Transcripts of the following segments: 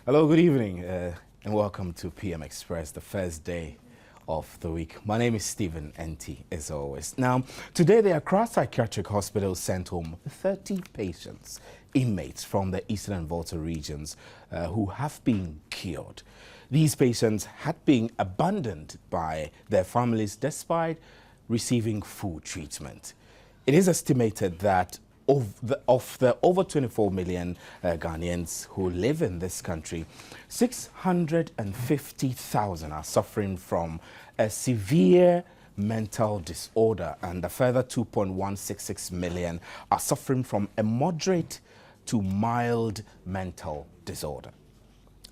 Hello, good evening, and welcome to PM Express, the first day of the week. My name is Stephen Enti, as always. Now, today the Accra Psychiatric Hospital sent home 30 patients, inmates from the Eastern and Volta regions who have been cured. These patients had been abandoned by their families despite receiving full treatment. It is estimated that of the over 24 million Ghanaians who live in this country, 650,000 are suffering from a severe mental disorder, and a further 2.166 million are suffering from a moderate to mild mental disorder.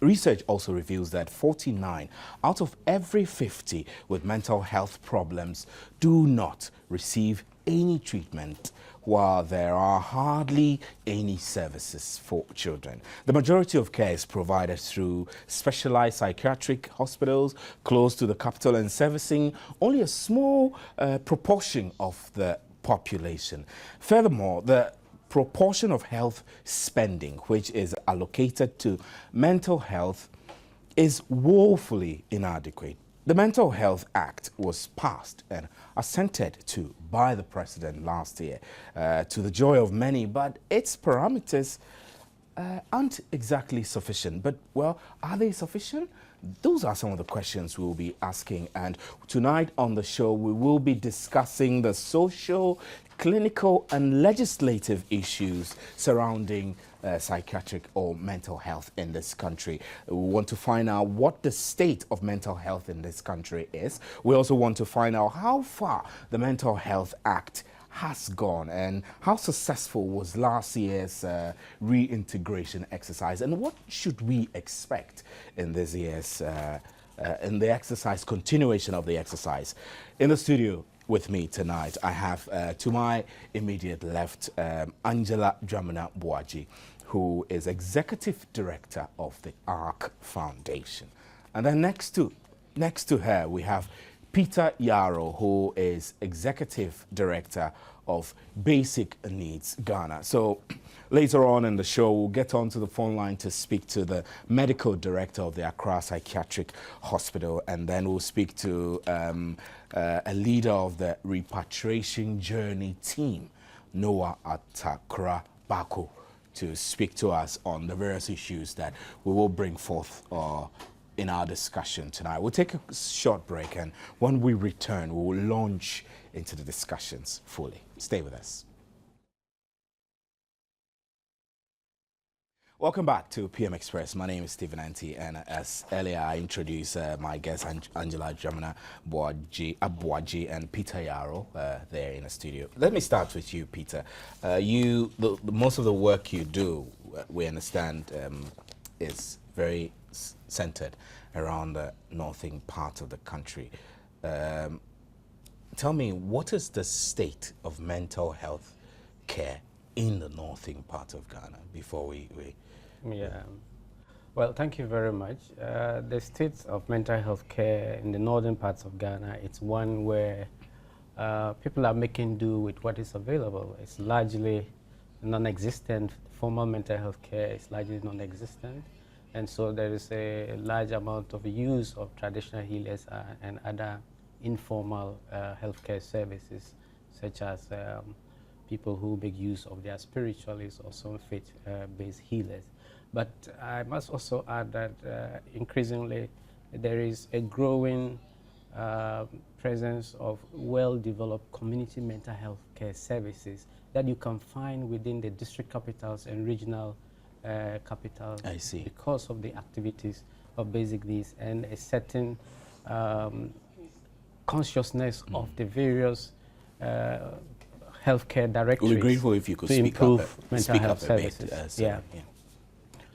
Research also reveals that 49 out of every 50 with mental health problems do not receive any treatment, while there are hardly any services for children. The majority of care is provided through specialized psychiatric hospitals close to the capital and servicing only a small proportion of the population. Furthermore, the proportion of health spending which is allocated to mental health is woefully inadequate. The Mental Health Act was passed and assented to by the President last year to the joy of many, but its parameters aren't exactly sufficient. But, well, are they sufficient? Those are some of the questions we will be asking. And tonight on the show, we will be discussing the social, clinical and legislative issues surrounding psychiatric or mental health in this country. We want to find out what the state of mental health in this country is. We also want to find out how far the Mental Health Act has gone and how successful was last year's reintegration exercise, and what should we expect in this year's in the exercise, continuation of the exercise. In the studio with me tonight, I have to my immediate left Angela Dramina Boaji, who is Executive Director of the ARC Foundation. And then next to her, we have Peter Yaro, who is Executive Director of Basic Needs Ghana. So later on in the show, we'll get onto the phone line to speak to the Medical Director of the Accra Psychiatric Hospital, and then we'll speak to a leader of the Repatriation Journey team, Noah Atakra Bako, to speak to us on the various issues that we will bring forth in our discussion tonight. We'll take a short break, and when we return, we will launch into the discussions fully. Stay with us. Welcome back to PM Express. My name is Stephen Enti, and as earlier I introduced my guests, Angela Dramina Boaji and Peter Yaro, there in the studio. Let me start with you, Peter. Most of the work you do, we understand, is very centered around the northern part of the country. Tell me, what is the state of mental health care in the northern part of Ghana before we Yeah. Well, thank you very much. The state of mental health care in the northern parts of Ghana, it's one where people are making do with what is available. It's largely non-existent. Formal mental health care is largely non-existent. And so there is a large amount of use of traditional healers and other informal healthcare services, such as people who make use of their spiritualists or some faith-based healers. But I must also add that increasingly there is a growing presence of well-developed community mental health care services that you can find within the district capitals and regional capitals. I see. Because of the activities of basic needs and a certain consciousness of the various healthcare directories. We'd be grateful if you could to speak improve up, mental health services. Yeah.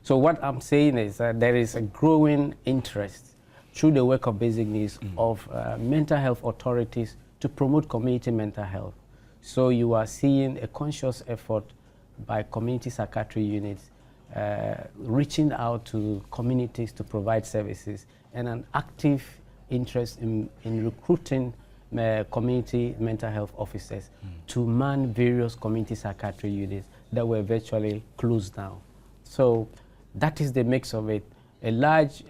So what I'm saying is that there is a growing interest through the work of basic needs of mental health authorities to promote community mental health. So you are seeing a conscious effort by community psychiatry units reaching out to communities to provide services, and an active interest in recruiting community mental health officers to man various community psychiatry units that were virtually closed down. So that is the mix of it. a large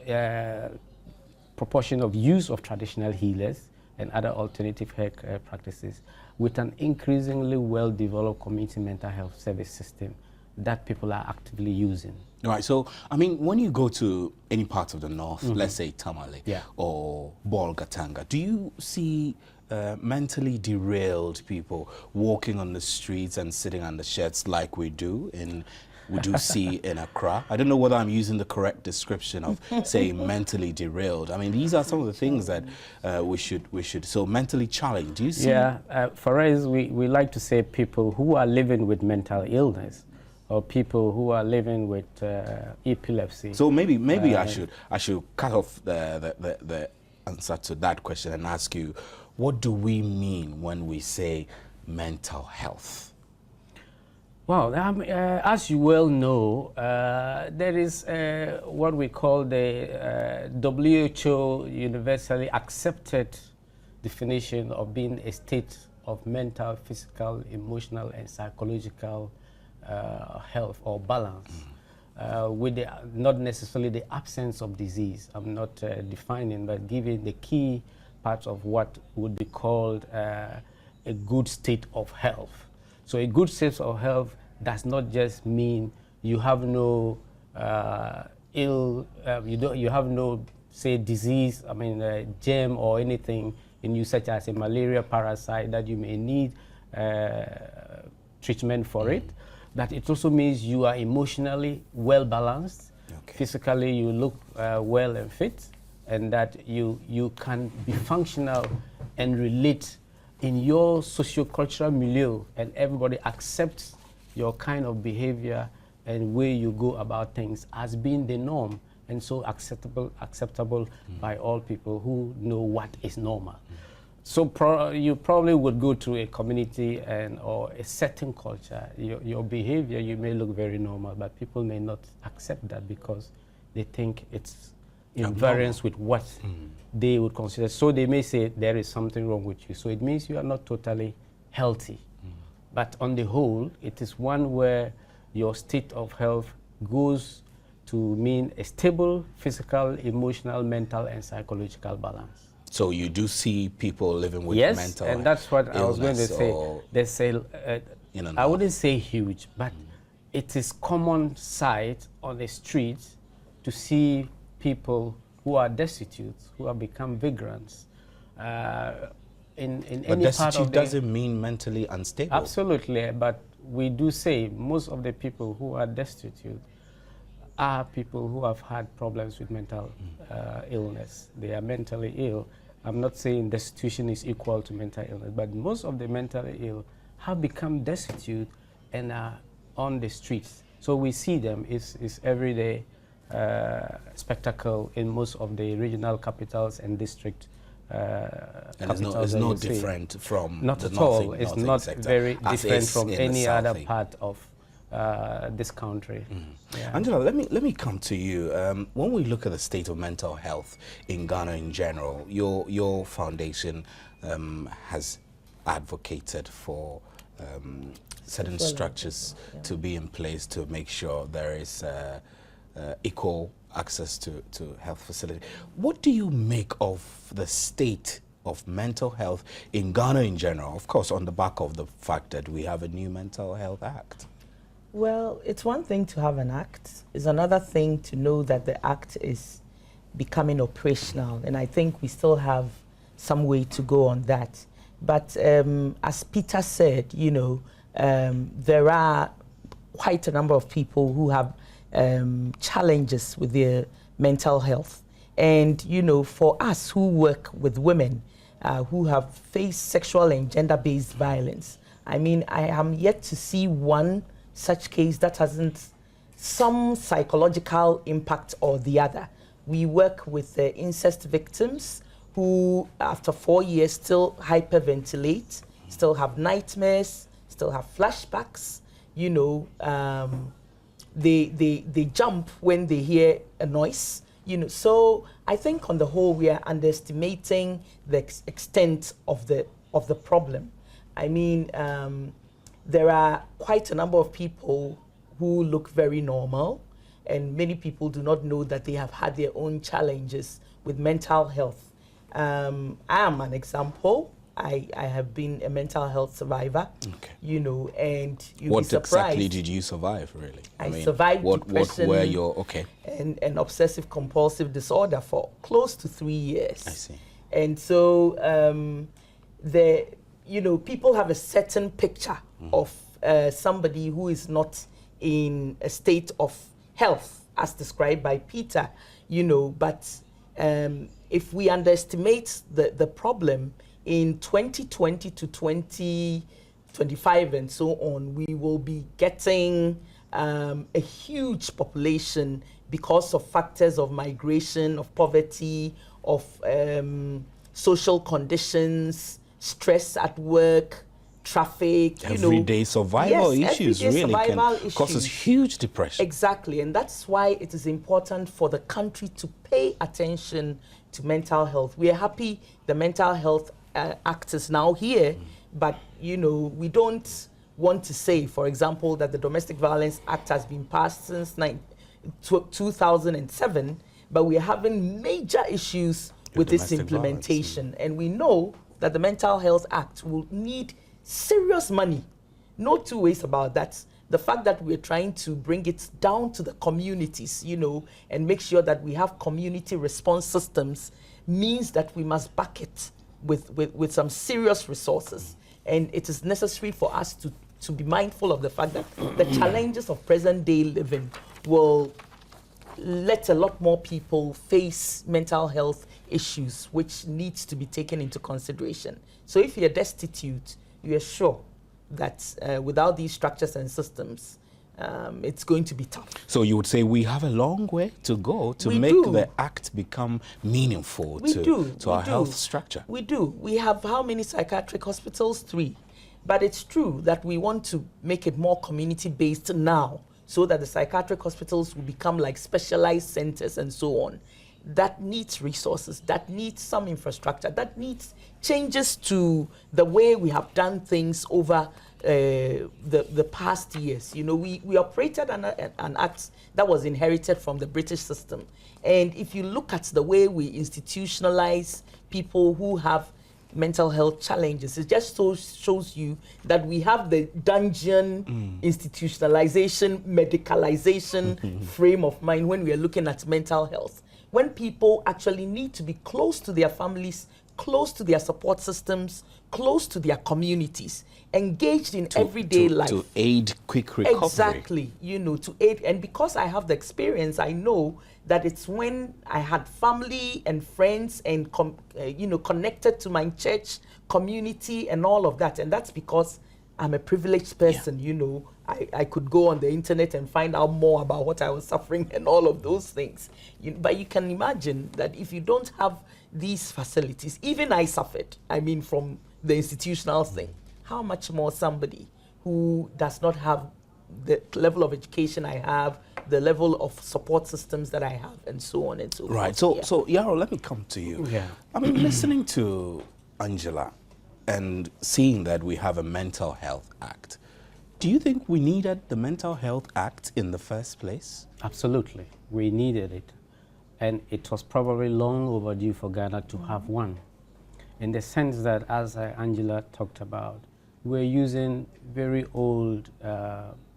proportion of use of traditional healers and other alternative health practices, with an increasingly well-developed community mental health service system that people are actively using. Right. So, I mean, when you go to any part of the north, let's say Tamale or Bolgatanga, do you see mentally derailed people walking on the streets and sitting on the sheds like we do see in Accra? I don't know whether I'm using the correct description of saying mentally derailed. I mean, these are some of the things that we should. So mentally challenged. Do you see? Yeah. For us, we like to say people who are living with mental illness, or people who are living with epilepsy. So maybe I should cut off the answer to that question and ask you, what do we mean when we say mental health? Well, as you well know, there is what we call the WHO universally accepted definition of being a state of mental, physical, emotional, and psychological health or balance, with not necessarily the absence of disease. I'm not defining, but giving the key parts of what would be called a good state of health. So a good state of health does not just mean you have no you have no, say, disease, I mean germ or anything in you, such as a malaria parasite that you may need treatment for it. But it also means you are emotionally well balanced, physically you look well and fit, and that you can be functional and relate in your socio-cultural milieu, and everybody accepts your kind of behavior and way you go about things as being the norm, and so acceptable by all people who know what is normal. So you probably would go to a community or a certain culture, your behavior, you may look very normal, but people may not accept that because they think it's in variance with what they would consider. So they may say there is something wrong with you. So it means you are not totally healthy. But on the whole, it is one where your state of health goes to mean a stable physical, emotional, mental, and psychological balance. So you do see people living with mental illness? Yes, and that's what I was going to say. There's I wouldn't say huge, but it is common sight on the street to see people who are destitute, who have become vagrants. But any part of destitute doesn't mean mentally unstable. Absolutely, but we do say most of the people who are destitute are people who have had problems with mental illness. They are mentally ill. I'm not saying destitution is equal to mental illness, but most of the mentally ill have become destitute and are on the streets. So we see them. It's everyday spectacle in most of the regional capitals and district and it's no different from not at all. It's not very different from any other part of this country. Yeah. Angela, let me come to you. When we look at the state of mental health in Ghana in general, your foundation has advocated for certain structures to be in place to make sure there is equal access to health facilities. What do you make of the state of mental health in Ghana in general? Of course, on the back of the fact that we have a new Mental Health Act. Well, it's one thing to have an act. It's another thing to know that the act is becoming operational. And I think we still have some way to go on that. But as Peter said, you know, there are quite a number of people who have challenges with their mental health. And, you know, for us who work with women who have faced sexual and gender-based violence, I mean, I am yet to see one such case that hasn't some psychological impact or the other. We work with incest victims who, after 4 years, still hyperventilate, still have nightmares, still have flashbacks, you know, they jump when they hear a noise, you know. So I think on the whole we are underestimating the extent of the problem. I mean, there are quite a number of people who look very normal, and many people do not know that they have had their own challenges with mental health. I am an example. I have been a mental health survivor, you know, and you'll be surprised. What exactly did you survive, really? I mean, survived depression, what were your, and obsessive compulsive disorder for close to 3 years. I see. And so, you know, people have a certain picture of somebody who is not in a state of health, as described by Peter, you know, but if we underestimate the problem, in 2020 to 2025 and so on, we will be getting a huge population because of factors of migration, of poverty, of social conditions, stress at work, traffic, everyday survival issues really can cause us issues. huge depression. Exactly, and that's why it is important for the country to pay attention to mental health. We are happy the Mental Health Act is now here, but you know, we don't want to say, for example, that the Domestic Violence Act has been passed since 2007, but we are having major issues with its implementation. And we know that the Mental Health Act will need serious money. No two ways about that. The fact that we're trying to bring it down to the communities, you know, and make sure that we have community response systems means that we must back it with some serious resources. And it is necessary for us to be mindful of the fact that the challenges of present day living will let a lot more people face mental health issues, which needs to be taken into consideration. So if you're destitute, you are sure that without these structures and systems, it's going to be tough. So you would say we have a long way to go to make the act become meaningful to our health structure. We do. We have how many psychiatric hospitals? 3. But it's true that we want to make it more community-based now, so that the psychiatric hospitals will become like specialized centers and so on. That needs resources, that needs some infrastructure, that needs changes to the way we have done things over the past years. You know, we operated an act that was inherited from the British system. And if you look at the way we institutionalize people who have mental health challenges, it just shows you that we have the dungeon institutionalization, medicalization frame of mind when we are looking at mental health. When people actually need to be close to their families, close to their support systems, close to their communities, engaged in everyday life. To aid quick recovery. Exactly, you know, to aid. And because I have the experience, I know that it's when I had family and friends and, you know, connected to my church community and all of that. And that's because I'm a privileged person, you know. I could go on the internet and find out more about what I was suffering and all of those things. But you can imagine that if you don't have these facilities, even I suffered, I mean, from the institutional thing, how much more somebody who does not have the level of education I have, the level of support systems that I have, and so on and so forth. Right. So Yaro, let me come to you. Yeah. I mean, listening to Angela and seeing that we have a Mental Health Act, do you think we needed the Mental Health Act in the first place? Absolutely. We needed it. And it was probably long overdue for Ghana to have one, in the sense that, as Angela talked about, we're using very old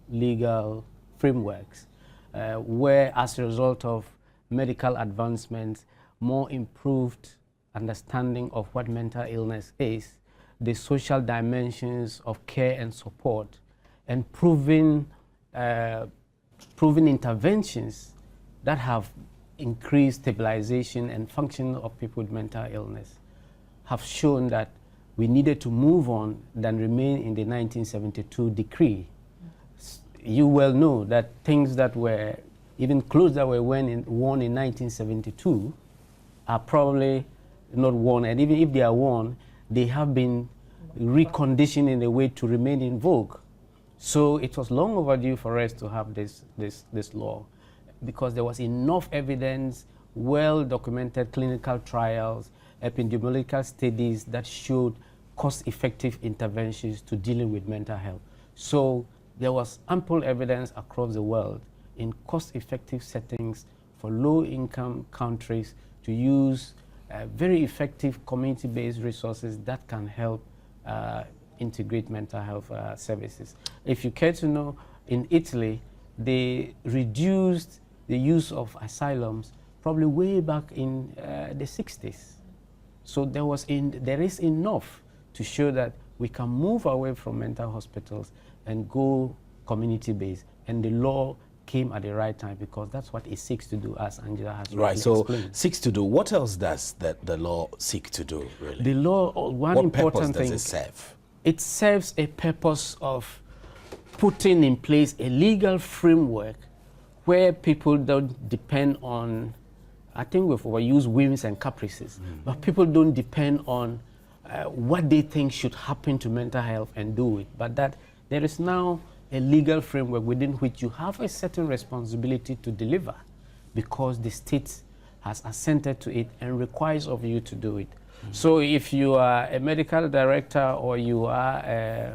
legal frameworks where, as a result of medical advancements, more improved understanding of what mental illness is, the social dimensions of care and support, and proven interventions that have increased stabilization and functioning of people with mental illness have shown that we needed to move on than remain in the 1972 decree. You well know that things that were, even clothes that were worn in 1972 are probably not worn, and even if they are worn, they have been reconditioned in a way to remain in vogue. So it was long overdue for us to have this law, because there was enough evidence, well-documented clinical trials, epidemiological studies that showed cost-effective interventions to dealing with mental health. So there was ample evidence across the world in cost-effective settings for low-income countries to use very effective community-based resources that can help integrate mental health services. If you care to know, in Italy, they reduced the use of asylums probably way back in the 60s. So there is enough to show that we can move away from mental hospitals and go community-based. And the law came at the right time because that's what it seeks to do, as Angela has right. So explained. Seeks to do. What else does the law seek to do, really? The law, one what important purpose thing, does it serve? it serves a purpose of putting in place a legal framework where people don't depend on, I think we've overused whims and caprices, but people don't depend on what they think should happen to mental health and do it, but that there is now a legal framework within which you have a certain responsibility to deliver because the state has assented to it and requires of you to do it. So if you are a medical director or you are a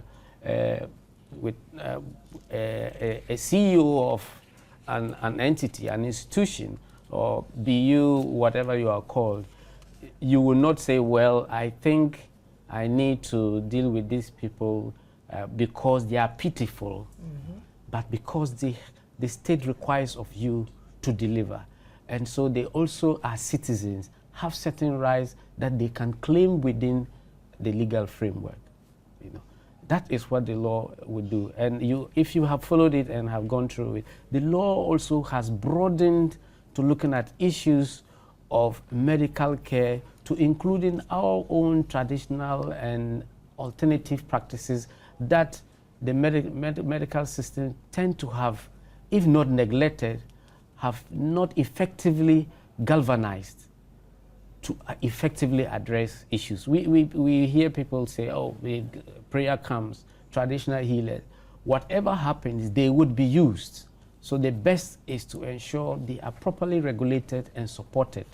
CEO of an entity, an institution, or be you whatever you are called, you will not say, well, I think I need to deal with these people because they are pitiful, but because the state requires of you to deliver. And so they also, as citizens, have certain rights that they can claim within the legal framework. You know, that is what the law would do. And if you have followed it and have gone through it, the law also has broadened to looking at issues of medical care, to including our own traditional and alternative practices that the medical system tend to have, if not neglected, have not effectively galvanized to effectively address issues. We hear people say, oh, prayer comes, traditional healers. Whatever happens, they would be used. So the best is to ensure they are properly regulated and supported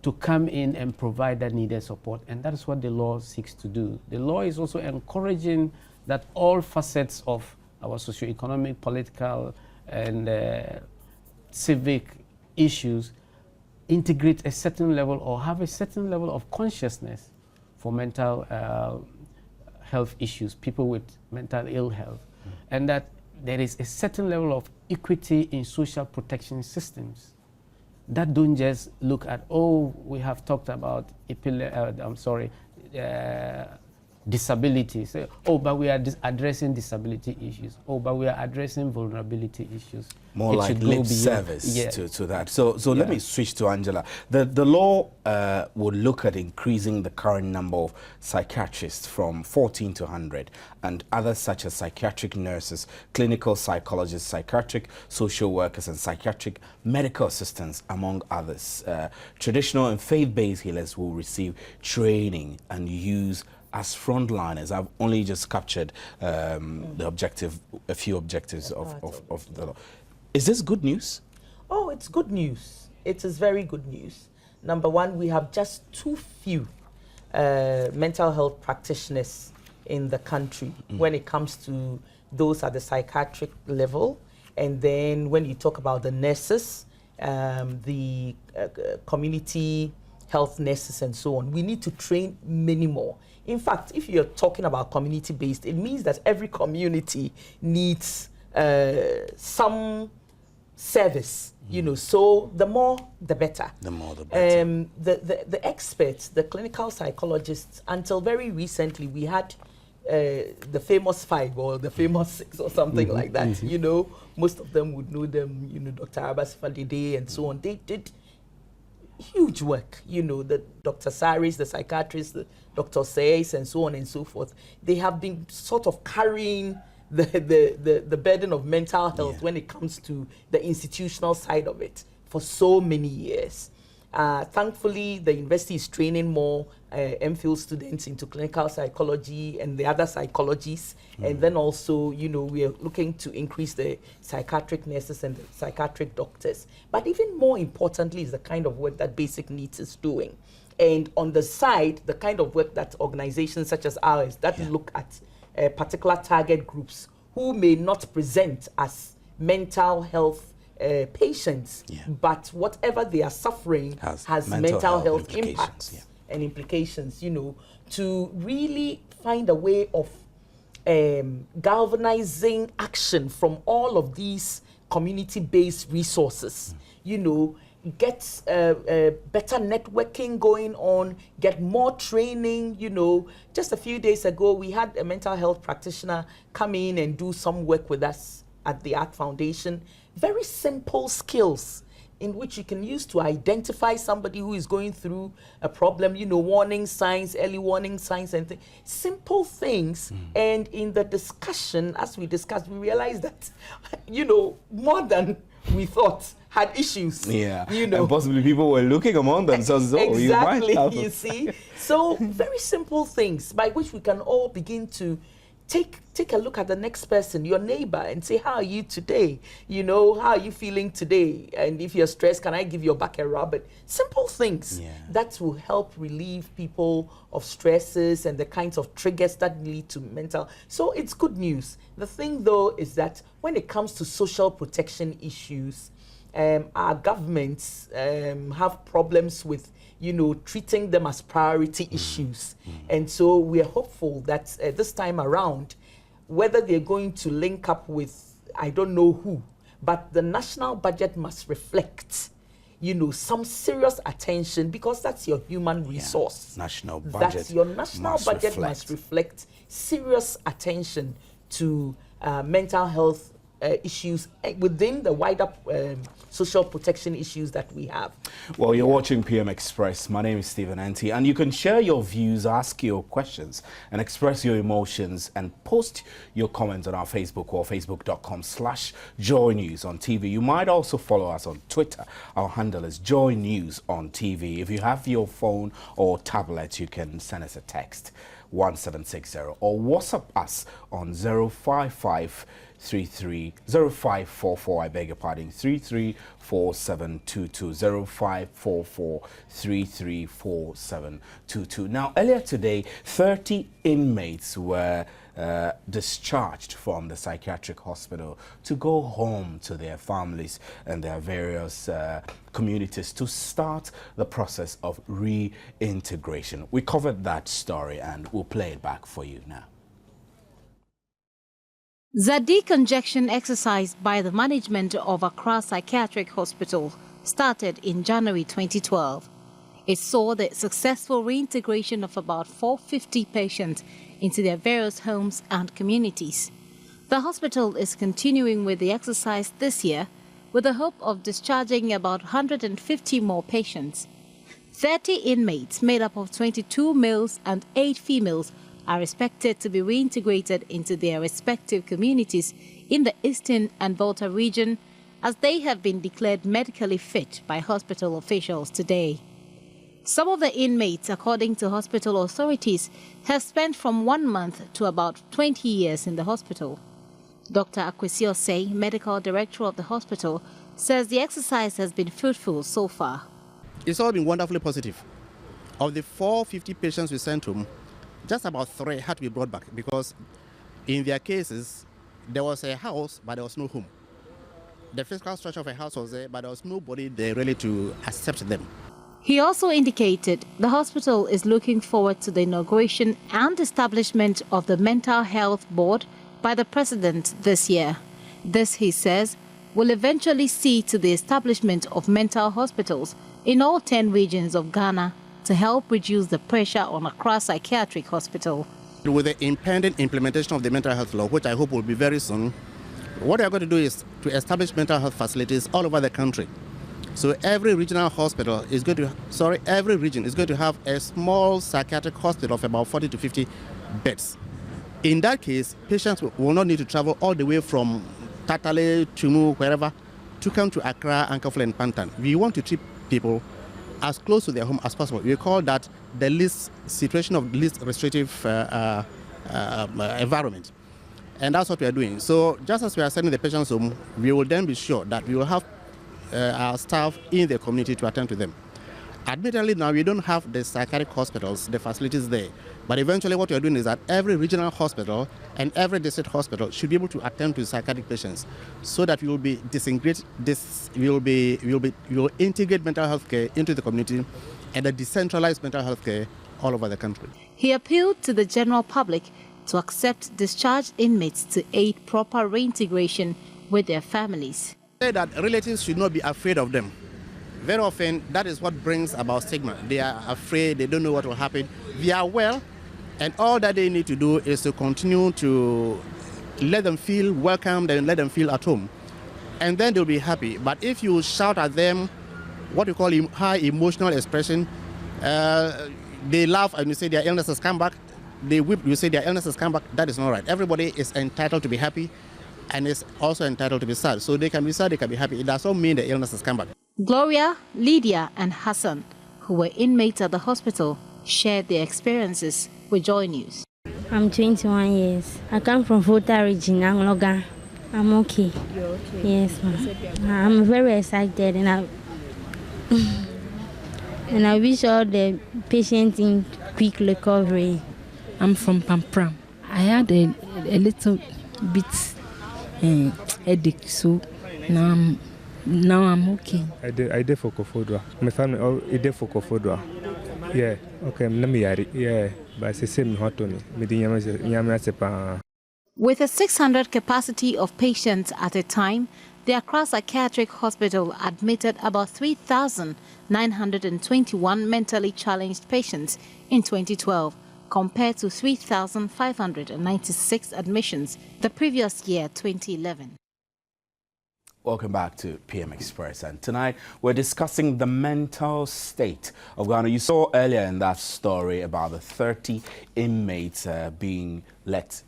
to come in and provide that needed support. And that is what the law seeks to do. The law is also encouraging that all facets of our socioeconomic, political, and civic issues integrate a certain level or have a certain level of consciousness for mental health issues, people with mental ill health, and that there is a certain level of equity in social protection systems that don't just look at, oh, we have talked about disability. So, oh, but we are addressing disability issues. Oh, but we are addressing vulnerability issues. More it like lip service to that. So Yeah. let me switch to Angela. The law would look at increasing the current number of psychiatrists from 14 to 100 and others such as psychiatric nurses, clinical psychologists, psychiatric social workers, and psychiatric medical assistants, among others. Traditional and faith-based healers will receive training and use as frontliners. I've only just captured a few objectives of the law. Is this good news? Oh, it's good news. It is very good news. Number one, we have just too few mental health practitioners in the country when it comes to those at the psychiatric level. And then when you talk about the nurses, the community health nurses and so on, we need to train many more. In fact, if you're talking about community-based, it means that every community needs some service, you know, so the more, the better. The more, the better. The experts, the clinical psychologists, until very recently, we had the famous 5 or the famous 6 or something like that, you know. Most of them would know them, you know, Dr. Abbas Fadide and so on. They did huge work, you know, the Dr. Saris, the psychiatrists, the Dr. Sayes, and so on and so forth. They have been sort of carrying the burden of mental health when it comes to the institutional side of it for so many years. Thankfully, the university is training more MPhil students into clinical psychology and the other psychologies. And then also, you know, we are looking to increase the psychiatric nurses and the psychiatric doctors. But even more importantly is the kind of work that Basic Needs is doing. And on the side, the kind of work that organizations such as ours that look at particular target groups who may not present as mental health patients, Yeah. but whatever they are suffering has mental health impacts and implications, you know, to really find a way of galvanizing action from all of these community-based resources, you know, get better networking going on, get more training, you know. Just a few days ago, we had a mental health practitioner come in and do some work with us at the Art Foundation. Very simple skills in which you can use to identify somebody who is going through a problem, you know, warning signs, early warning signs, and simple things. And in the discussion, as we discussed, we realized that, you know, more than we thought had issues. Yeah, you know, and possibly people were looking among themselves. Oh, exactly. you might have You see, so very simple things by which we can all begin to take a look at the next person, your neighbor, and say, how are you today? You know, how are you feeling today? And if you're stressed, can I give your back a rub? Simple things that will help relieve people of stresses and the kinds of triggers that lead to mental. So it's good news. The thing, though, is that when it comes to social protection issues, our governments have problems with, you know, treating them as priority issues. And so we are hopeful that this time around, whether they're going to link up with, I don't know who, but the national budget must reflect, you know, some serious attention, because that's your human resource. National budget. That's your national budget must reflect serious attention to mental health issues within the wider social protection issues that we have. Well, you're watching PM Express. My name is Stephen Anti, and you can share your views, ask your questions, and express your emotions, and post your comments on our Facebook or facebook.com/Joy News on TV. You might also follow us on Twitter. Our handle is Joy News on TV. If you have your phone or tablet, you can send us a text 1760 or WhatsApp us on 0544, I beg your pardon, 334722, 0544-334722. Now, earlier today, 30 inmates were discharged from the psychiatric hospital to go home to their families and their various communities to start the process of reintegration. We covered that story and we'll play it back for you now. The decongestion exercise by the management of Accra Psychiatric Hospital started in January 2012. It saw the successful reintegration of about 450 patients into their various homes and communities. The hospital is continuing with the exercise this year with the hope of discharging about 150 more patients. 30 inmates made up of 22 males and 8 females are expected to be reintegrated into their respective communities in the Eastern and Volta region, as they have been declared medically fit by hospital officials today. Some of the inmates, according to hospital authorities, have spent from 1 month to about 20 years in the hospital. Dr. Akwesi Osei, medical director of the hospital, says the exercise has been fruitful so far. It's all been wonderfully positive. Of the 450 patients we sent home, just about 3 had to be brought back because in their cases, there was a house, but there was no home. The physical structure of a house was there, but there was nobody there really to accept them. He also indicated the hospital is looking forward to the inauguration and establishment of the Mental Health Board by the President this year. This, he says, will eventually see to the establishment of mental hospitals in all 10 regions of Ghana to help reduce the pressure on Accra Psychiatric Hospital. With the impending implementation of the mental health law, which I hope will be very soon, what we are going to do is to establish mental health facilities all over the country. So every regional hospital is going to, every region is going to have a small psychiatric hospital of about 40 to 50 beds. In that case, patients will not need to travel all the way from Tatale, Tumu, wherever, to come to Accra, Ankafulle, and Pantan. We want to treat people as close to their home as possible. We call that the least situation of least restrictive environment. And that's what we are doing. So just as we are sending the patients home, we will then be sure that we will have our staff in the community to attend to them. Admittedly, now we don't have the psychiatric hospitals, the facilities there. But eventually what we're doing is that every regional hospital and every district hospital should be able to attend to psychiatric patients so that we will be we will integrate mental health care into the community and a decentralized mental health care all over the country. He appealed to the general public to accept discharged inmates to aid proper reintegration with their families. Say that relatives should not be afraid of them. Very often, that is what brings about stigma. They are afraid, they don't know what will happen. They are well, and all that they need to do is to continue to let them feel welcomed and let them feel at home. And then they'll be happy. But if you shout at them, what you call high emotional expression, they laugh and you say their illness has come back, they whip, you say their illness has come back, that is not right. Everybody is entitled to be happy and is also entitled to be sad. So they can be sad, they can be happy. It does not mean the illness has come back. Gloria, Lydia, and Hassan, who were inmates at the hospital, shared their experiences with Joy News. I'm 21 years. I come from Volta region, Angloga. I'm okay. You're okay? Yes, ma'am. I'm very excited and I wish all the patients in quick recovery. I'm from Pampram. I had a little bit headache, so now I'm okay. I did for Kofodra. My family all did for Kofodra. Yeah, okay, yeah, but it's the same hot on it. With a 600 capacity of patients at a time, the Accra Psychiatric Hospital admitted about 3,921 mentally challenged patients in 2012, compared to 3,596 admissions the previous year, 2011. Welcome back to PM Express, and tonight we're discussing the mental state of Ghana. You saw earlier in that story about the 30 inmates being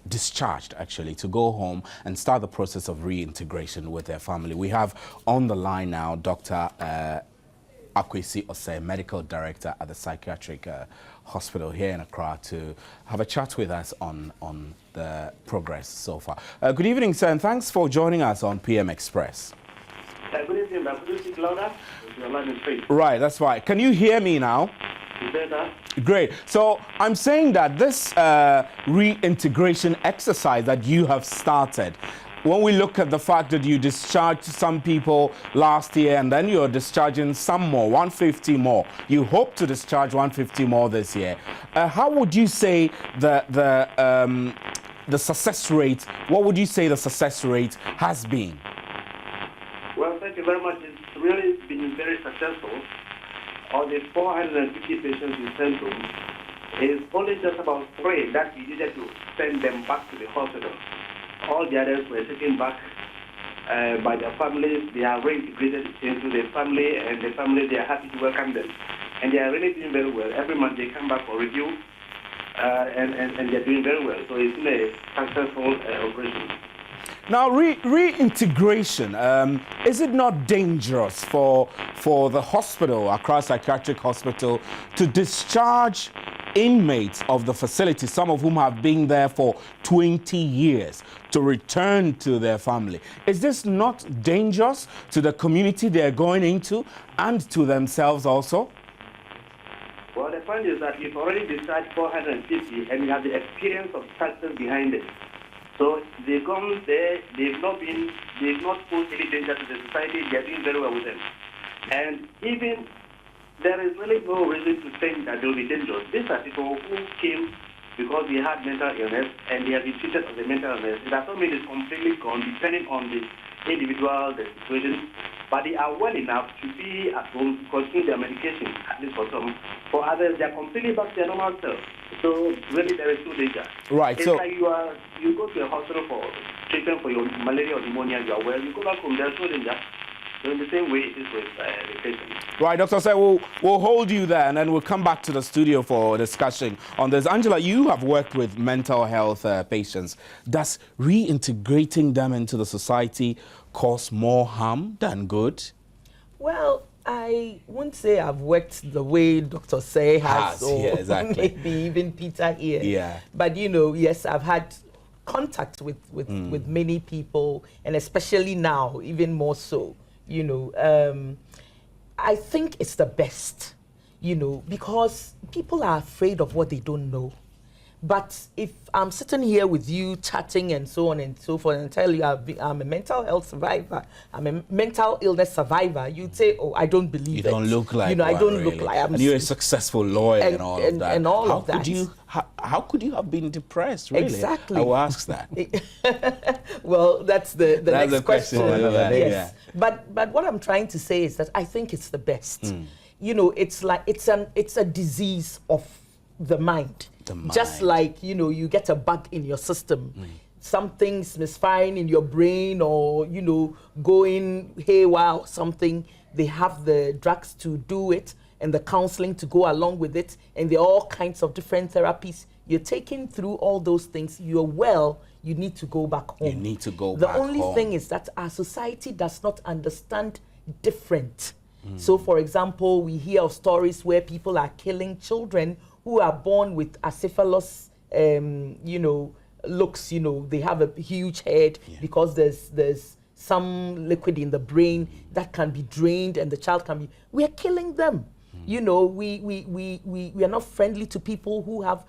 discharged actually to go home and start the process of reintegration with their family. We have on the line now Dr. Akwesi Osei, Medical Director at the Psychiatric Hospital here in Accra, to have a chat with us on the progress so far. Good evening, sir, and thanks for joining us on PM Express. Good evening, but could you speak louder? Your line is straight. Right, that's right. Can you hear me now? Better. Great. So I'm saying that this reintegration exercise that you have started, when we look at the fact that you discharged some people last year and then you're discharging some more, 150 more, you hope to discharge 150 more this year. How would you say the success rate, what would you say the success rate has been? Well, thank you very much. It's really been very successful. Of the 450 patients we sent to, it's only just about 3 that we needed to send them back to the hospital. All the others were taken back by their families. They are reintegrated into the family, and the family, they are happy to welcome them. And they are really doing very well. Every month they come back for review, and they're doing very well. So it's been a successful operation. Now, reintegration, is it not dangerous for the hospital, Accra Psychiatric Hospital, to discharge inmates of the facility, some of whom have been there for 20 years, to return to their family? Is this not dangerous to the community they're going into and to themselves also? Well, the point is that we've already discharged 450, and we have the experience of success behind it. So they've gone there, they've not posed any danger to the society, they're doing very well with them. And even there is really no reason to think that they'll be dangerous. These are people who came because they had mental illness and they have been treated as a mental illness. It does not mean it's completely gone, depending on the individual, the situation. But they are well enough to be at home to continue their medication, at least for some. For others, they are completely back to their normal self. So really, there is no danger. Right. It's like you go to a hospital for treatment for your malaria or pneumonia, you are well. You go back home, there's no danger. So in the same way, it is with the patient. Right, Dr. Say, we'll hold you there, and then we'll come back to the studio for discussion on this. Angela, you have worked with mental health patients. Does reintegrating them into the society cause more harm than good? Well, I won't say I've worked the way Dr. Say has, or yeah, exactly. maybe even Peter here. Yeah. But, yes, I've had contact with many people, and especially now, even more so. I think it's the best. you know, because people are afraid of what they don't know. But if I'm sitting here with you chatting and so on and so forth and tell you I'm a mental health survivor, I'm a mental illness survivor, you'd say, oh, I don't believe You it. don't look like I don't really. look like I'm. And you're a successful lawyer and all of that. And all how of that. Could you, how could you have been depressed, really? Exactly. I will ask that. Well, that's the That's next the question. Yes. But what I'm trying to say is that I think it's the best. You know, it's like it's a disease of the mind. Just like, you know, you get a bug in your system, something's misfiring in your brain, or, you know, going haywire or something. They have the drugs to do it and the counseling to go along with it, and there are all kinds of different therapies. You're taking through all those things, you're well, you need to go back home. You need to go back home. The home. only thing is that our society does not understand different. So, for example, we hear of stories where people are killing children who are born with acephalous, you know, looks, you know, they have a huge head because there's some liquid in the brain that can be drained and the child can be, we are killing them. You know, we are not friendly to people who have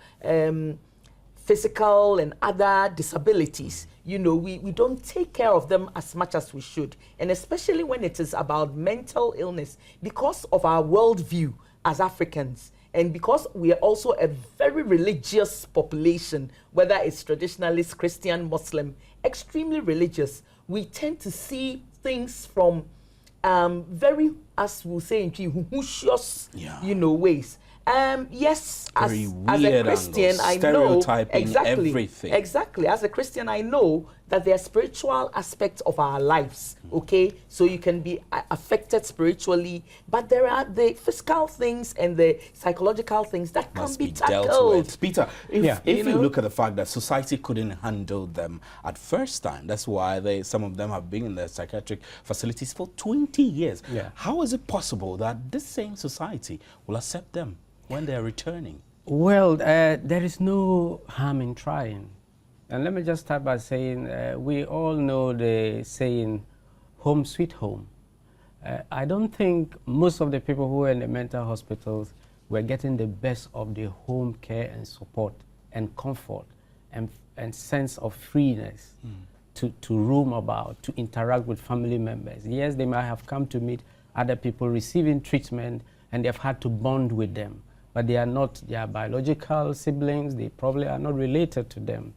physical and other disabilities. You know, we don't take care of them as much as we should. And especially when it is about mental illness, because of our worldview as Africans, and because we are also a very religious population, whether it's traditionalist, Christian, Muslim, extremely religious, we tend to see things from very, as we'll say in Hushus, you know, ways. Yes, as a Christian, I know everything. Exactly. As a Christian, I know that there are spiritual aspects of our lives. Okay, so you can be affected spiritually, but there are the physical things and the psychological things that can be tackled. Dealt with. Peter, if you know? look at the fact that society couldn't handle them at first time, that's why some of them have been in the psychiatric facilities for 20 years. How is it possible that this same society will accept them when they're returning? Well, there is no harm in trying. And let me just start by saying, we all know the saying, home sweet home. I don't think most of the people who are in the mental hospitals were getting the best of the home care and support and comfort and sense of freeness to roam about, to interact with family members. Yes, they might have come to meet other people receiving treatment and they've had to bond with them. But they are not their biological siblings, they probably are not related to them.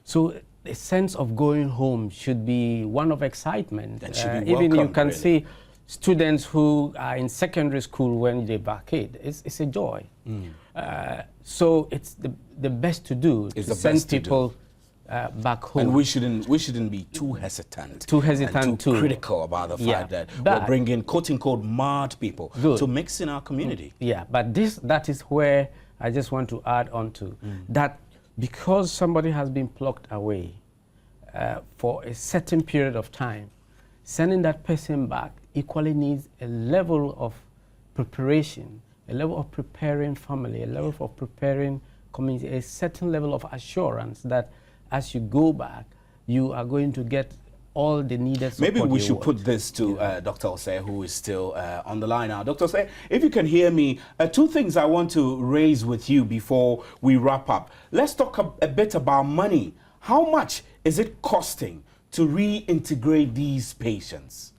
So the sense of going home should be one of excitement. That should be welcome, even you can really. see students who are in secondary school when they vacate, it's a joy. So it's the best to do, to send people back home. And we shouldn't be too hesitant. And too critical about the fact that we're bringing quote-unquote mad people to mix in our community. Yeah, but that is where I just want to add on to that, because somebody has been plucked away for a certain period of time, sending that person back equally needs a level of preparation, a level of preparing family, a level of preparing community, a certain level of assurance that as you go back, you are going to get all the needed support. Maybe we should put this to Dr. Osei, who is still on the line now. Dr. Osei, if you can hear me, two things I want to raise with you before we wrap up. Let's talk a bit about money. How much is it costing to reintegrate these patients?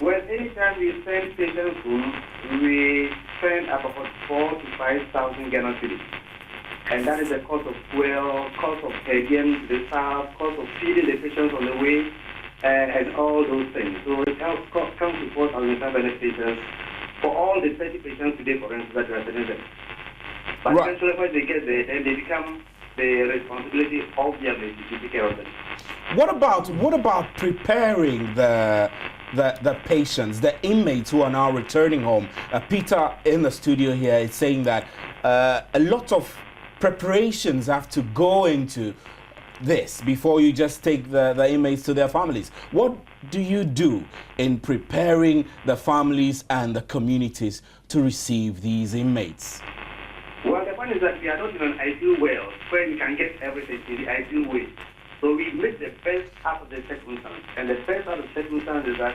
Well, anytime we send patients home, we spend about 4,000 to 5,000 Ghana cedis. And that is the cost of fuel, cost of per diem, the staff, cost of feeding the patients on the way, and all those things. So it comes to 4,500 patients for all the 30 patients today, for instance, that we are sending them. But eventually when they get there, then they become the responsibility of their family to take care of them. What about preparing the patients, the inmates who are now returning home? Peter in the studio here is saying that a lot of preparations have to go into this before you just take the inmates to their families. What do you do in preparing the families and the communities to receive these inmates? Well, the point is that we are not in an ideal world where we can get everything in the ideal way. So we make the best out of the circumstance. And the best out of the circumstance is that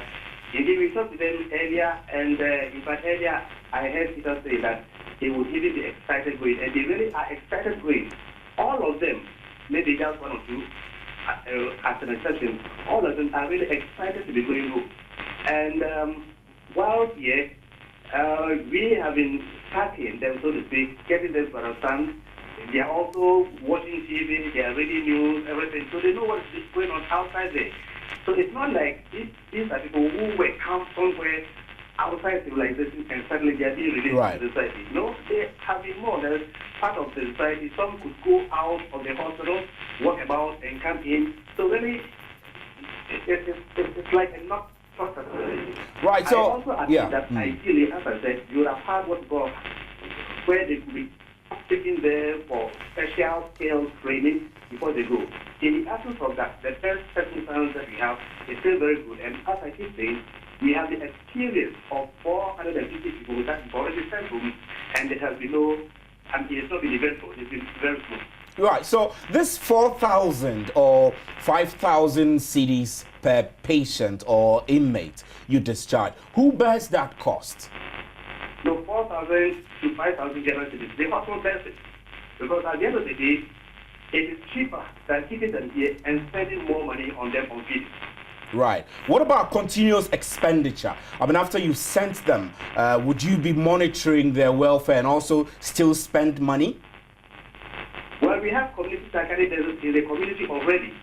indeed we talked to them earlier, and in fact earlier I heard Peter say that they would even be excited going, and they really are excited going. All of them, maybe just one or two, as an exception, all of them are really excited to be going home. And while here, we have been tracking them, so to speak, getting them to understand. They are also watching TV, they are reading news, everything, so they know what is going on outside there. So it's not like these are people who were come somewhere outside civilization and suddenly they are being released Right. to society. No, they have been more or less part of the society. Some could go out of the hospital, walk about and come in. So really, it's like a not process. Right, so, I also agree yeah. that ideally, as I said, you would have had what God, where they could be taken there for special scale training before they go. In the absence of that, the first circumstance that we have is still very good. And as I keep saying, we have the experience of 450 people that have already sent home, and it has been it's not been eventful, it's been very smooth. Right, so this 4,000 or 5,000 cedis per patient or inmate you discharge, who bears that cost? So 4,000 to 5,000 general citizens, the hospital bears it. Because at the end of the day, it is cheaper than keeping them here and spending more money on them on feeding. Right. What about continuous expenditure? I mean, after you've sent them, would you be monitoring their welfare and also still spend money? Well, we have community psychiatrists in the community already,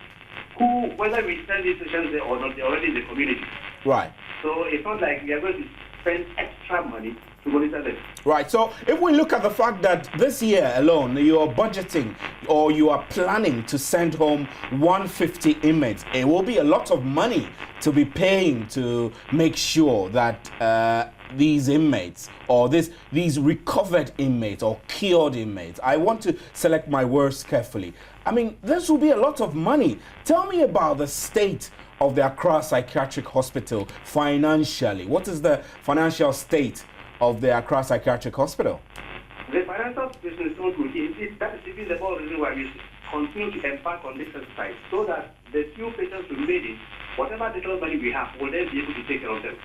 who, whether we send these patients there or not, they're already in the community. Right. So it's not like we are going to spend extra money to monitor them. Right. So if we look at the fact that this year alone you are budgeting or you are planning to send home 150 inmates, it will be a lot of money to be paying to make sure that these inmates or these recovered inmates or cured inmates, I want to select my words carefully. I mean, this will be a lot of money. Tell me about the state of the Accra Psychiatric Hospital financially. What is the financial state of the Accra Psychiatric Hospital? The financial situation is not good. That is even the whole reason why we continue to embark on this exercise, so that the few patients who made it, whatever little money we have, will then be able to take care of them.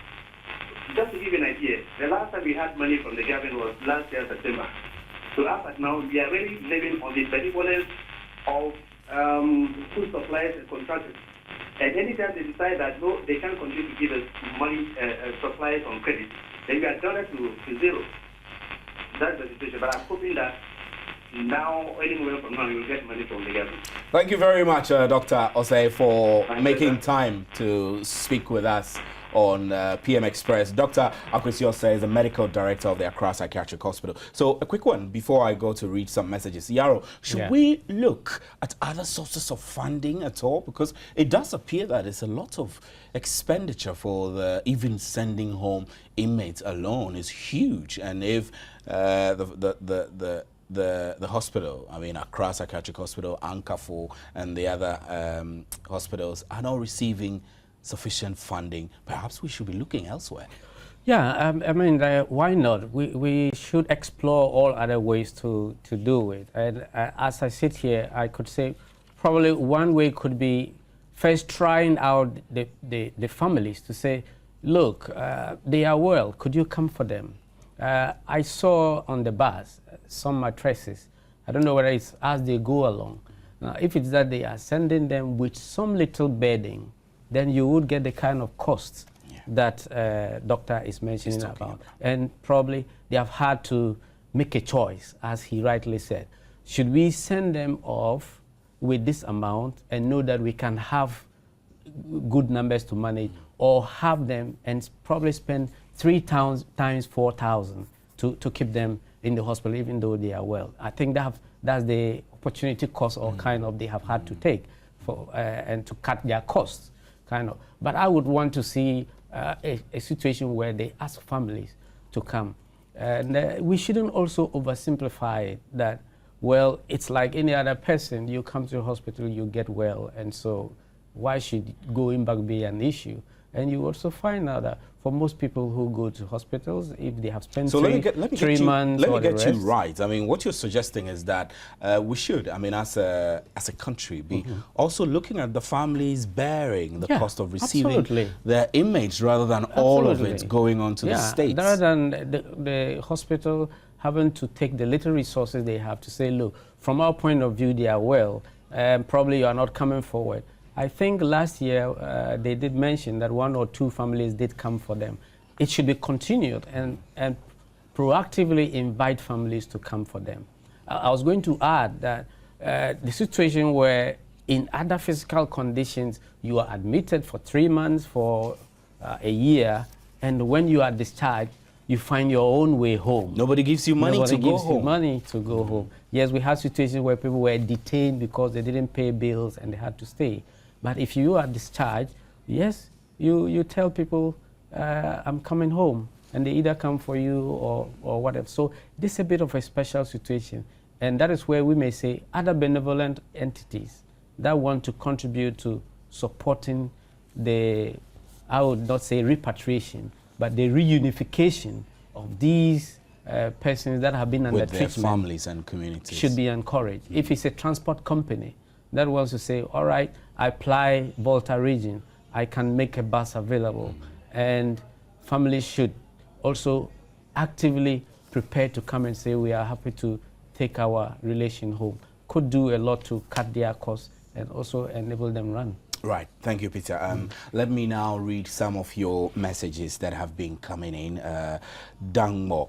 Just to give you an idea, the last time we had money from the government was last year, September. So as of now, we are really living on the benevolence of food suppliers and contractors. And anytime they decide that no, they can't continue to give us money supplies on credit, then we are down to zero. That's the situation. But I'm hoping that now, anywhere from now, you will get money from the government. Thank you very much, Dr. Osei, for Thank making you, time to speak with us on PM Express. Dr. Akwesi Osei is the medical director of the Accra Psychiatric Hospital. So a quick one before I go to read some messages. Yaro, should we look at other sources of funding at all? Because it does appear that it's a lot of expenditure for the even sending home inmates alone is huge. And if the hospital, I mean Accra Psychiatric Hospital, Ankafo, and the other hospitals are not receiving sufficient funding, perhaps we should be looking elsewhere. Yeah, I mean, why not? We should explore all other ways to do it. And as I sit here, I could say probably one way could be first trying out the families to say, look, they are well, could you come for them? I saw on the bus some mattresses. I don't know whether it's as they go along. If it's that they are sending them with some little bedding, then you would get the kind of costs that doctor is mentioning about. And probably they have had to make a choice, as he rightly said. Should we send them off with this amount and know that we can have good numbers to manage, or have them and probably spend 3 times 4,000 to keep them in the hospital even though they are well? I think that's the opportunity cost or kind of they have had to take for and to cut their costs. Kind of, but I would want to see a situation where they ask families to come, and we shouldn't also oversimplify it. That, well, it's like any other person. You come to the hospital, you get well, and so why should going back be an issue? And you also find out that for most people who go to hospitals, if they have spent so three months let me or the get you rest, right. I mean, what you're suggesting is that we should, I mean, as a country, be also looking at the families bearing the cost of receiving their inmates rather than all of it going on to the states. Rather than the hospital having to take the little resources they have to say, look, from our point of view, they are well, probably you are not coming forward. I think last year they did mention that 1 or 2 families did come for them. It should be continued and proactively invite families to come for them. I was going to add that the situation where in other physical conditions you are admitted for 3 months, for a year, and when you are discharged, you find your own way home. Nobody gives you money to go home. Yes, we had situations where people were detained because they didn't pay bills and they had to stay. But if you are discharged, yes, you tell people, I'm coming home, and they either come for you or whatever. So this is a bit of a special situation, and that is where we may say other benevolent entities that want to contribute to supporting the, I would not say repatriation, but the reunification of these persons that have been under treatment, their families and communities, should be encouraged. If it's a transport company that wants to say, all right, I apply Volta region, I can make a bus available, and families should also actively prepare to come and say, we are happy to take our relation home. Could do a lot to cut their costs and also enable them run. Right, thank you, Peter. Let me now read some of your messages that have been coming in. Dangmo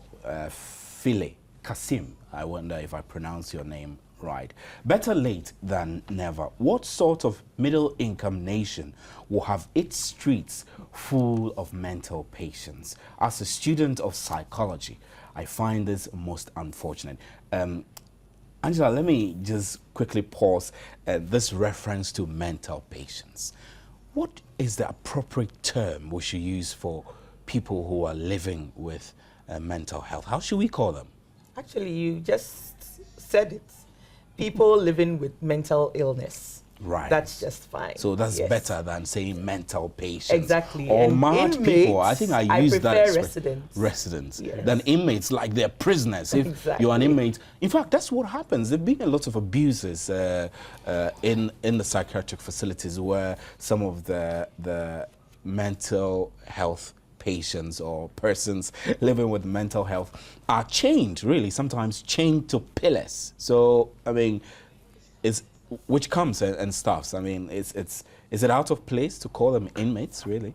File Kasim, I wonder if I pronounce your name right. Better late than never. What sort of middle-income nation will have its streets full of mental patients? As a student of psychology, I find this most unfortunate. Angela, let me just quickly pause this reference to mental patients. What is the appropriate term we should use for people who are living with mental health? How should we call them? Actually, you just said it. People living with mental illness. Right. That's just fine. So that's better than saying mental patients. Exactly. Or and mad inmates, people. I think I use that prefer residents. Residents. Yes. Than inmates, like they're prisoners. If you're an inmate. In fact, that's what happens. There have been a lot of abuses in the psychiatric facilities where some of the mental health patients or persons living with mental health are chained, really, sometimes chained to pillars. So, I mean, which comes and stuffs. I mean, is it out of place to call them inmates, really?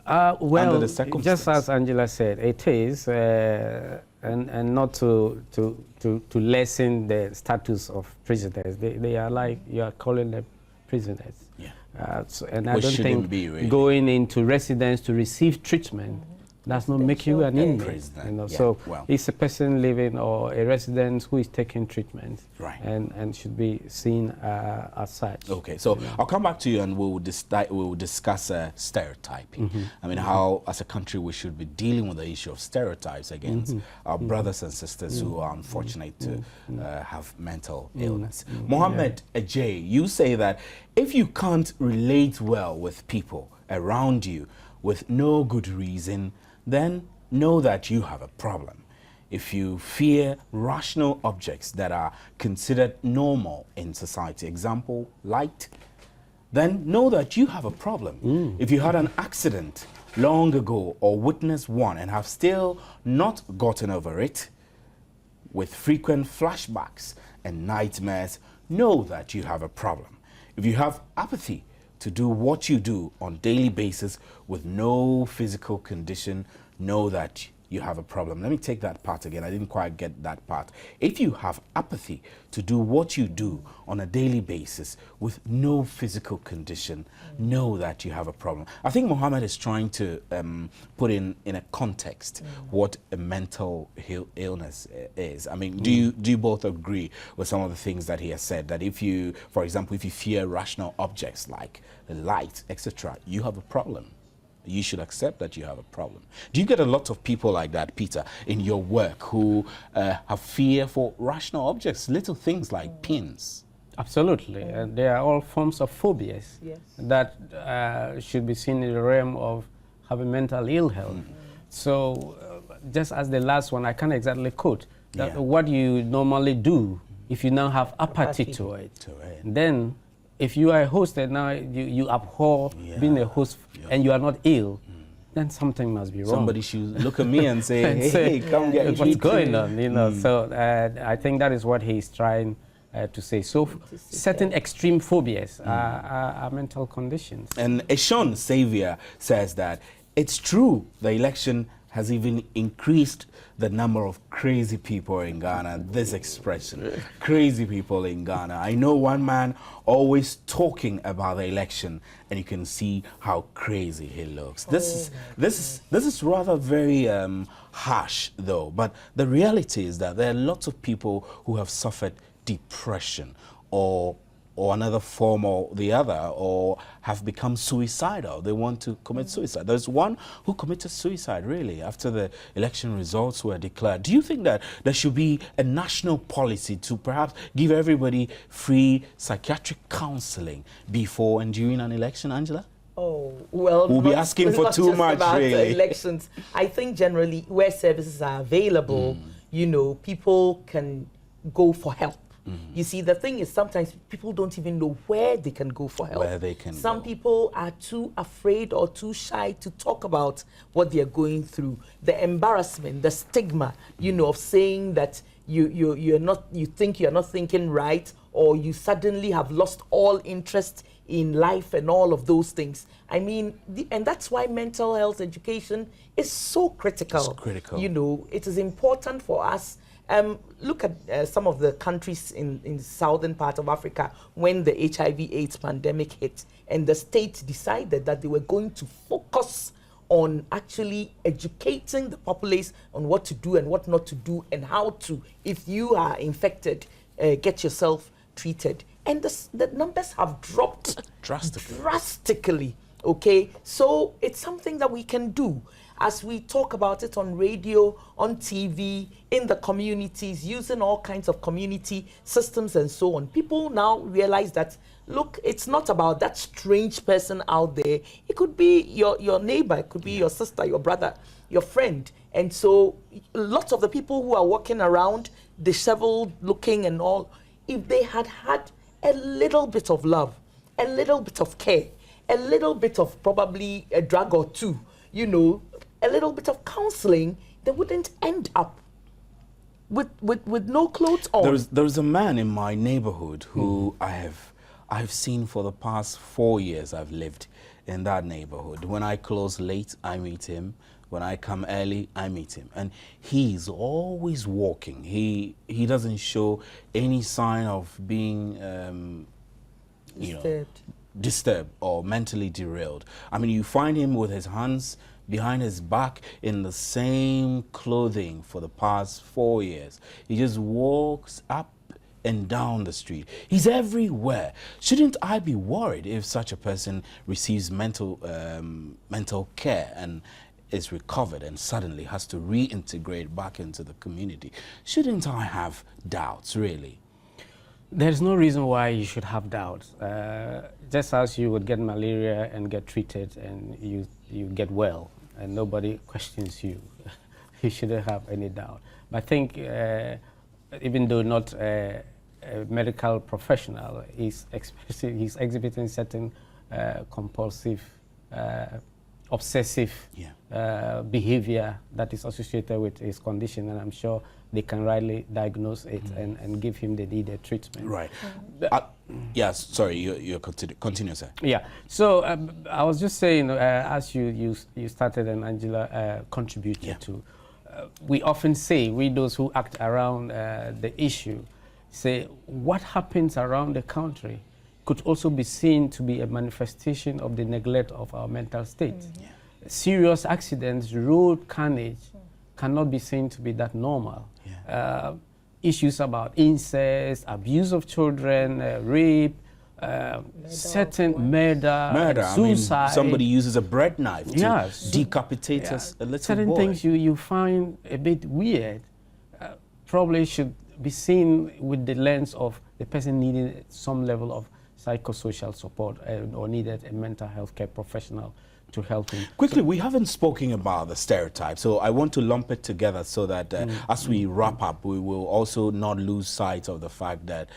Well, just as Angela said, it is, and not to lessen the status of prisoners. They are like, you are calling them prisoners. Yeah. And I don't think really going into residence to receive treatment does not make you an inmate. You know? Yeah. So it's a person living or a resident who is taking treatment, right, and should be seen as such. Okay, so I'll come back to you and we'll discuss stereotyping. I mean, how as a country we should be dealing with the issue of stereotypes against our brothers and sisters who are unfortunate to have mental illness. Mohammed Ajay, you say that if you can't relate well with people around you with no good reason, then know that you have a problem. If you fear rational objects that are considered normal in society, example, light, then know that you have a problem. If you had an accident long ago or witnessed one and have still not gotten over it, with frequent flashbacks and nightmares, know that you have a problem. If you have apathy to do what you do on a daily basis with no physical condition, know that you have a problem. Let me take that part again. I didn't quite get that part. If you have apathy to do what you do on a daily basis with no physical condition, know that you have a problem. I think Mohammed is trying to put in a context what a mental illness is. I mean, do you both agree with some of the things that he has said? That if you, for example, if you fear rational objects like the light, etc., you have a problem. You should accept that you have a problem. Do you get a lot of people like that, Peter, in your work who have fear for rational objects, little things like pins? Absolutely. They are all forms of phobias that should be seen in the realm of having mental ill health. So just as the last one, I can't exactly quote, that what you normally do if you now have apathy to it. Then if you are a host and now you abhor being a host and you are not ill, then something must be wrong. Somebody should look at me and say, hey, come get what's treated. going on, you know. So I think that is what he's trying to say. So certain extreme phobias are mental conditions. And Eshon Xavier says that it's true the election has even increased the number of crazy people in Ghana. This expression, crazy people in Ghana. I know one man always talking about the election, and you can see how crazy he looks. This is rather very harsh, though. But the reality is that there are lots of people who have suffered depression or another form or the other, or have become suicidal. They want to commit suicide. There's one who committed suicide, really, after the election results were declared. Do you think that there should be a national policy to perhaps give everybody free psychiatric counseling before and during an election, Angela? Oh, well, we'll be asking for too much, really. Elections. I think generally where services are available, you know, people can go for help. You see, the thing is sometimes people don't even know where they can go for help. Where they can Some go. people are too afraid or too shy to talk about what they're going through. The embarrassment, the stigma, you know, of saying that you think you're not thinking right, or you suddenly have lost all interest in life and all of those things. I mean, and that's why mental health education is so critical. It's critical. You know, it is important for us. Look at some of the countries in the southern part of Africa when the HIV/AIDS pandemic hit, and the state decided that they were going to focus on actually educating the populace on what to do and what not to do, and how to, if you are infected, get yourself treated. And the numbers have dropped drastically. Okay, so it's something that we can do. As we talk about it on radio, on TV, in the communities, using all kinds of community systems and so on, people now realize that, look, it's not about that strange person out there. It could be your neighbor, it could be your sister, your brother, your friend. And so lots of the people who are walking around disheveled looking and all, if they had had a little bit of love, a little bit of care, a little bit of probably a drug or two, you know, a little bit of counseling, they wouldn't end up with no clothes on. There's a man in my neighborhood who I've seen for the past 4 years. I've lived in that neighborhood. When I close late, I meet him. When I come early, I meet him. And he's always walking. He doesn't show any sign of being disturbed or mentally derailed. I mean, you find him with his hands behind his back in the same clothing for the past 4 years. He just walks up and down the street. He's everywhere. Shouldn't I be worried if such a person receives mental care and is recovered and suddenly has to reintegrate back into the community? Shouldn't I have doubts, really? There's no reason why you should have doubts. Just as you would get malaria and get treated and you get well and nobody questions you, you shouldn't have any doubt. But I think even though not a medical professional, he's exhibiting certain compulsive, obsessive behavior that is associated with his condition, and I'm sure they can rightly diagnose it and give him the needed treatment. Right. Yes, sorry, you continue, sir. Yeah, so I was just saying, as you started and Angela contributed to, we often say, we those who act around the issue, say what happens around the country could also be seen to be a manifestation of the neglect of our mental state. Serious accidents, road carnage cannot be seen to be that normal. Issues about incest, abuse of children, rape, certain murder, suicide. I mean, somebody uses a bread knife to decapitate a little certain boy. Things you find a bit weird probably should be seen with the lens of the person needing some level of psychosocial support or needed a mental health care professional to help him. Quickly, we haven't spoken about the stereotype, so I want to lump it together so that as we wrap up, we will also not lose sight of the fact that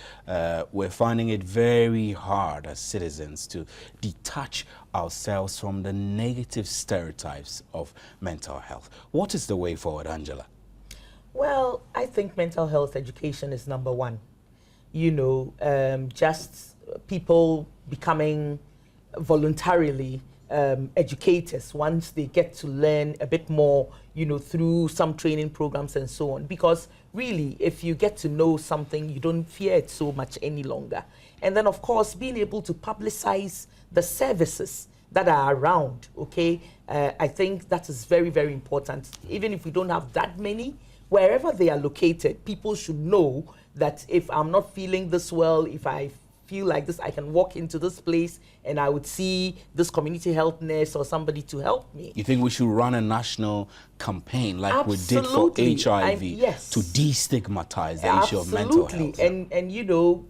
we're finding it very hard as citizens to detach ourselves from the negative stereotypes of mental health. What is the way forward, Angela? Well, I think mental health education is number one. You know, just people becoming voluntarily educators once they get to learn a bit more, you know, through some training programs and so on. Because really, if you get to know something, you don't fear it so much any longer. And then, of course, being able to publicize the services that are around, okay? I think that is very, very important. Even if we don't have that many, wherever they are located, people should know that if I'm not feeling this well, if I feel like this, I can walk into this place and I would see this community health nurse or somebody to help me. You think we should run a national campaign like Absolutely. we did for HIV yes. to destigmatize the issue of mental health? And you know,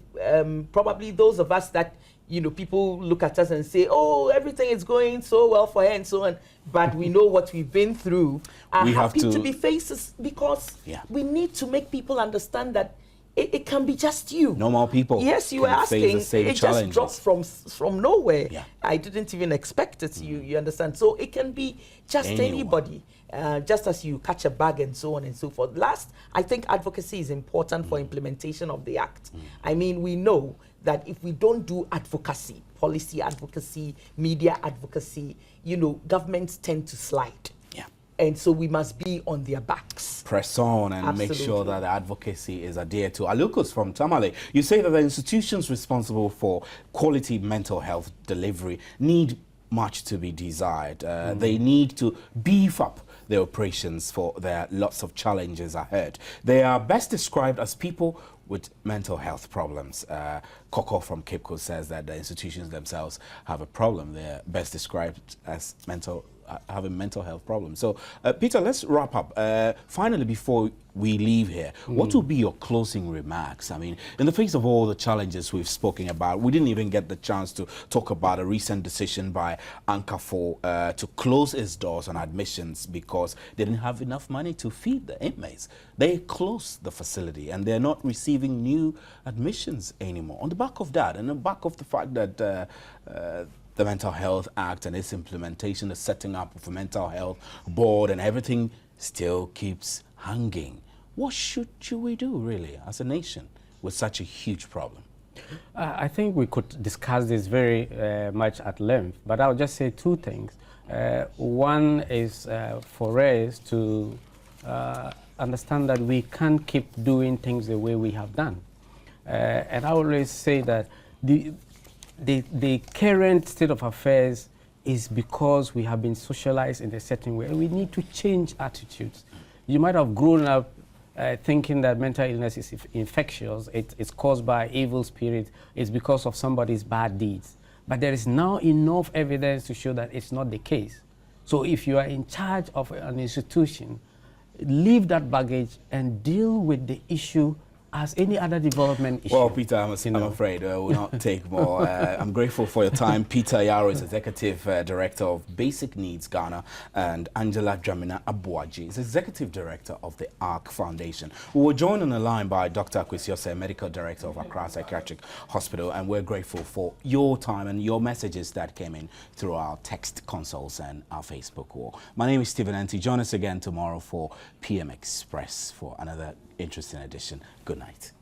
probably those of us that, you know, people look at us and say, oh, everything is going so well for her and so on. But we know what we've been through. I'm happy to be faces because we need to make people understand that it can be just you. Normal people. Yes, you were asking. It just dropped from nowhere. Yeah. I didn't even expect it. You understand? So it can be just anybody. Just as you catch a bug and so on and so forth. Last, I think advocacy is important for implementation of the act. I mean, we know that if we don't do advocacy, policy advocacy, media advocacy, you know, governments tend to slide. And so we must be on their backs. Press on and make sure that the advocacy is adhered to. Alukus from Tamale, you say that the institutions responsible for quality mental health delivery need much to be desired. They need to beef up their operations for their lots of challenges ahead. They are best described as people with mental health problems. Coco from Cape Coast says that the institutions themselves have a problem. They're best described as having mental health problems. So, Peter, let's wrap up. Finally, before we leave here, what will be your closing remarks? I mean, in the face of all the challenges we've spoken about, we didn't even get the chance to talk about a recent decision by Ankafor to close its doors on admissions because they didn't have enough money to feed the inmates. They closed the facility and they're not receiving new admissions anymore. On the back of that, and on the back of the fact that the Mental Health Act and its implementation, the setting up of a mental health board and everything still keeps hanging. What should we do really as a nation with such a huge problem? I think we could discuss this very much at length, but I'll just say two things. One is for us to understand that we can't keep doing things the way we have done. And I always say that the current state of affairs is because we have been socialized in a certain way, and we need to change attitudes. You might have grown up thinking that mental illness is infectious, it's caused by evil spirits, it's because of somebody's bad deeds. But there is now enough evidence to show that it's not the case. So if you are in charge of an institution, leave that baggage and deal with the issue as any other development issue. Well, Peter, I'm afraid we'll not take more. I'm grateful for your time. Peter Yaro is Executive Director of Basic Needs Ghana, and Angela Dramina Abuaji is Executive Director of the ARC Foundation. We were joined on the line by Dr. Akwesi, Medical Director of Accra Psychiatric Hospital, and we're grateful for your time and your messages that came in through our text consoles and our Facebook wall. My name is Stephen Enti. Join us again tomorrow for PM Express for another interesting edition. Good night.